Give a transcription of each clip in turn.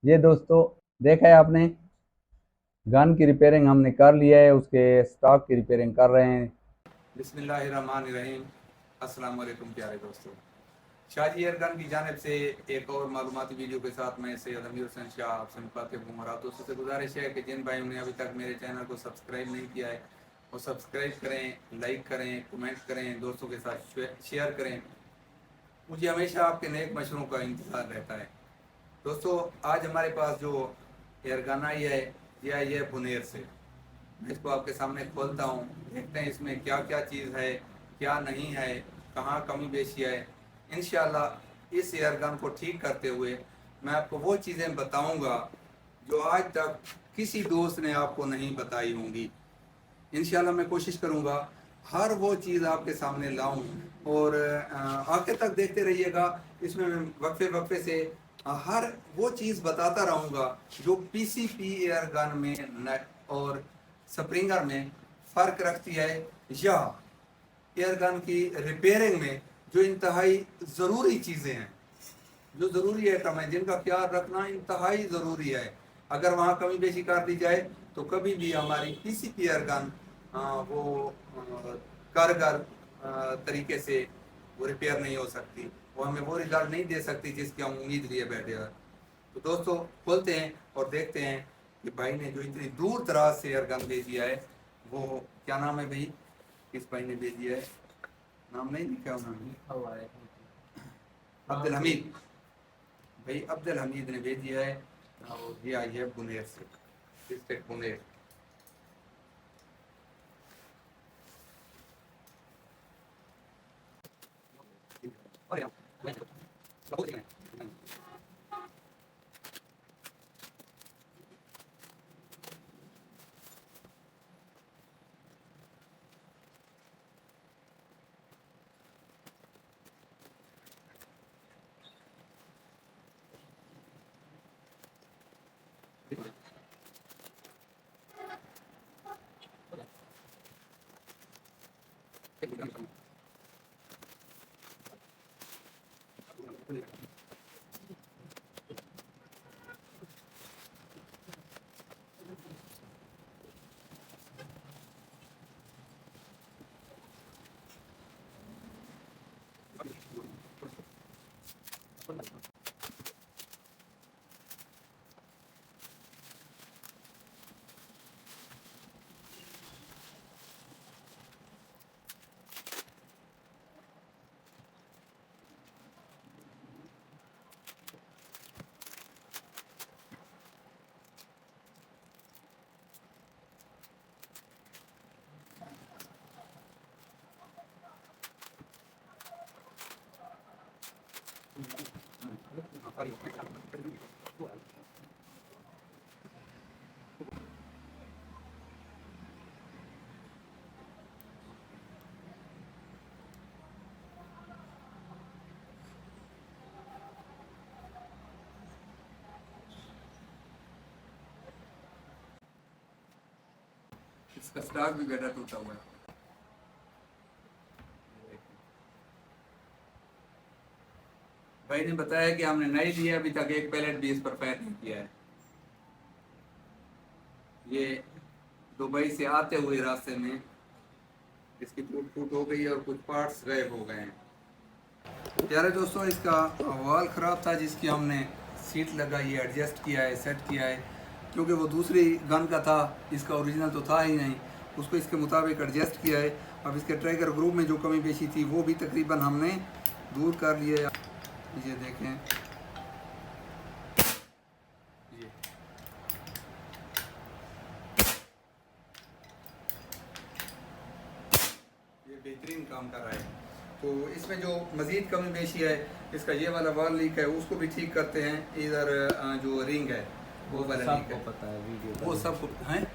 ये दोस्तों, देखा है आपने, गन की रिपेयरिंग हमने कर लिया है, उसके स्टॉक की रिपेयरिंग कर रहे हैं। बिस्मिल्लाहिर्रहमानिर्रहीम। अस्सलाम वालेकुम प्यारे दोस्तों। शाजी एयरगन की जानिब से एक और मालूमाती वीडियो के साथ मैं सैयद अमीर हुसैन शाह आपसे मुखातिब हूँ। और आप दोस्तों से गुजारिश है कि जिन भाइयों ने अभी तक मेरे चैनल को सब्सक्राइब नहीं किया है वो सब्सक्राइब करें, लाइक करें, कमेंट करें, दोस्तों के साथ शेयर करें। मुझे हमेशा आपके नेक मशवरों का इंतज़ार रहता है। दोस्तों, आज हमारे पास जो एयरगन आई है ये आई है बुनेर से। मैं इसको आपके सामने खोलता हूँ, देखते हैं इसमें क्या क्या चीज़ है, क्या नहीं है, कहाँ कमी बेशी है। इंशाल्लाह इस एयरगन को ठीक करते हुए मैं आपको वो चीज़ें बताऊंगा जो आज तक किसी दोस्त ने आपको नहीं बताई होंगी। इंशाल्लाह मैं कोशिश करूंगा हर वो चीज़ आपके सामने लाऊं और आखिर तक देखते रहिएगा। इसमें मैं वक्फे वक्फे से हर वो चीज़ बताता रहूंगा जो पीसीपी एयर गन में और स्प्रिंगर में फ़र्क रखती है, या एयर गन की रिपेयरिंग में जो इंतहाई ज़रूरी चीज़ें हैं, जो ज़रूरी आइटम है जिनका ख्याल रखना इंतहाई ज़रूरी है। अगर वहाँ कमी बेशी कर दी जाए तो कभी भी हमारी पीसीपी एयर गन वो कारगर तरीके से वो रिपेयर नहीं हो सकती, वो हमें वो रिजल्ट नहीं दे सकती जिसकी हम उम्मीद लिए बैठे हैं। तो दोस्तों, खोलते हैं और देखते हैं कि भाई ने जो इतनी दूर दराज से एयरगन भेजी है वो क्या नाम है भाई, किस भाई ने भेजी है, नाम नहीं लिखा उन्होंने, अब्दुल हमीद भाई, अब्दुल हमीद ने भेजी है। और ये आई है बुनेर से, डिस्ट्रिक्ट बुनेर। इसका स्टॉक भी बेटा टूटा हुआ है। भाई ने बताया कि हमने नहीं दिया, अभी तक एक पैलेट भी इस पर फायर नहीं किया है। ये दुबई से आते हुए रास्ते में इसकी टूट फूट हो गई और कुछ पार्ट्स गायब हो गए हैं। प्यारे दोस्तों, इसका वाल ख़राब था जिसकी हमने सीट लगाई है, एडजस्ट किया है, सेट किया है, क्योंकि वो दूसरी गन का था, इसका ओरिजिनल तो था ही नहीं। उसको इसके मुताबिक एडजस्ट किया है। अब इसके ट्रैकर ग्रुप में जो कमी पेशी थी वो भी तकरीबन हमने दूर कर लिया है। ये देखें, ये बेहतरीन काम कर रहा है। तो इसमें जो मज़ीद कमी बेशी है, इसका ये वाला वाल लीक है, उसको भी ठीक करते हैं। इधर जो रिंग है वो वाला लीक है, पता है वीडियो वो सबको हैं,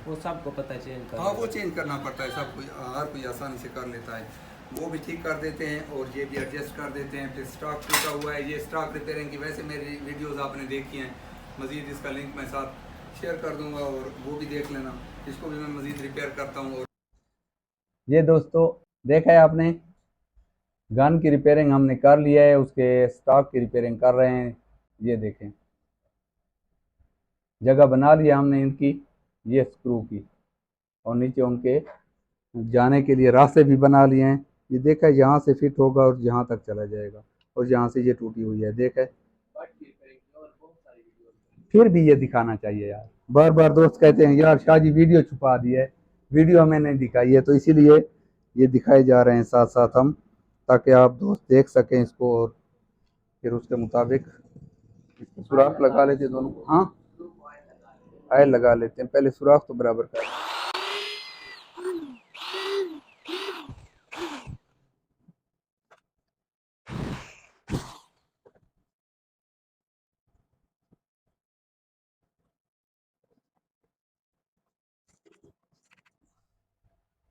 वो सबको पता है चेंज कर। हाँ वो चेंज करना पड़ता है, सब कोई हर कोई आसानी से कर लेता है। वो भी ठीक कर देते हैं और ये भी एडजस्ट कर देते हैं। फिर स्टॉक टूटा हुआ है, ये स्टॉक रिपेयरिंग की वैसे मेरी वीडियोस आपने देखी हैं, मज़ीद इसका लिंक मैं साथ शेयर कर दूंगा और वो भी देख लेना। इसको भी मैं मज़ीद रिपेयर करता हूँ। और ये दोस्तों, देखा है आपने, गन की रिपेयरिंग हमने कर लिया है, उसके स्टॉक की रिपेयरिंग कर रहे हैं। ये देखें। जगह बना लिया हमने इनकी, ये स्क्रू की, और नीचे उनके जाने के लिए रास्ते भी बना लिए हैं। ये देखा है, यहाँ से फिट होगा और यहाँ तक चला जाएगा, और यहाँ से ये टूटी हुई है, देखा है। फिर भी ये दिखाना चाहिए यार, बार बार दोस्त कहते हैं यार शाह जी वीडियो छुपा दी है, वीडियो हमें नहीं दिखाई है, तो इसीलिए ये दिखाए जा रहे हैं साथ साथ हम, ताकि आप दोस्त देख सकें इसको, और फिर उसके मुताबिक सुराख लगा लेते हैं दोनों। हाँ, आयल लगा लेते हैं, पहले सुराख तो बराबर कर।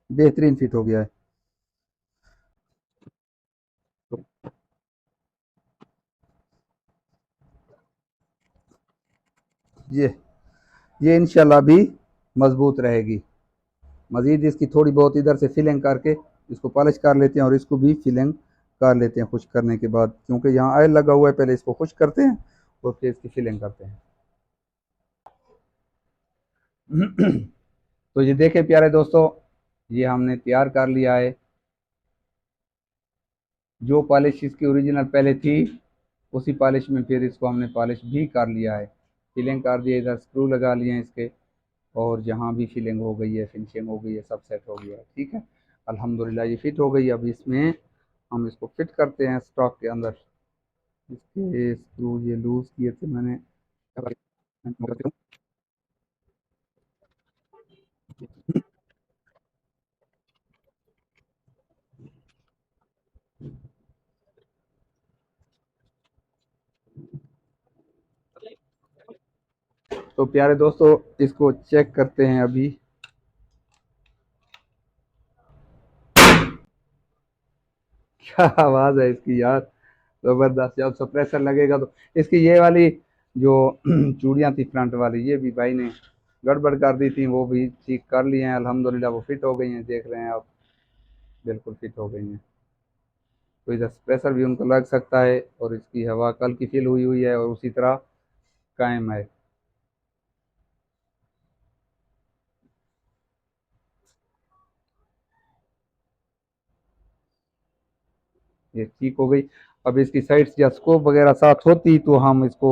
बेहतरीन फिट हो गया है। ये इंशाल्लाह भी मजबूत रहेगी। मज़ीद इसकी थोड़ी बहुत इधर से फिलिंग करके इसको पॉलिश कर लेते हैं, और इसको भी फिलिंग कर लेते हैं खुश्क करने के बाद, क्योंकि यहाँ ऑयल लगा हुआ है, पहले इसको खुश्क करते हैं और फिर इसकी फिलिंग करते हैं। तो ये देखें प्यारे दोस्तों, ये हमने तैयार कर लिया है। जो पॉलिश इसकी ओरिजिनल पहले थी उसी पॉलिश में फिर इसको हमने पॉलिश भी कर लिया है, फिलिंग कर दिया, इधर स्क्रू लगा लिए हैं इसके, और जहाँ भी फिलिंग हो गई है, फिनिशिंग हो गई है, सब सेट हो गया है। ठीक है, अल्हम्दुलिल्लाह ये फिट हो गई। अब इसमें हम इसको फिट करते हैं स्टॉक के अंदर। इसके स्क्रू ये लूज़ किए थे मैंने। तो प्यारे दोस्तों इसको चेक करते हैं अभी। क्या आवाज़ है इसकी यार, ज़बरदस्त। जब सप्रेसर लगेगा तो इसकी ये वाली जो चूड़ियाँ थी फ्रंट वाली, ये भी भाई ने गड़बड़ कर दी थी, वो भी ठीक कर लिए हैं अल्हम्दुलिल्लाह, वो फिट हो गई हैं, देख रहे हैं आप, बिल्कुल फिट हो गई हैं। तो इधर प्रेशर भी उनको लग सकता है, और इसकी हवा कल की फिल हुई हुई है और उसी तरह कायम है। ये ठीक हो गई। अब इसकी साइड्स या स्कोप वगैरह साथ होती तो हम इसको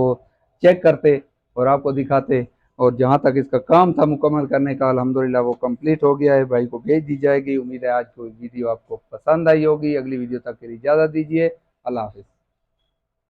चेक करते और आपको दिखाते, और जहाँ तक इसका काम था मुकम्मल करने का, अल्हम्दुलिल्लाह वो कंप्लीट हो गया है, भाई को भेज दी जाएगी। उम्मीद है आज को वीडियो आपको पसंद आई होगी। अगली वीडियो तक के लिए इजाज़त दीजिए, अल्लाह हाफिज़।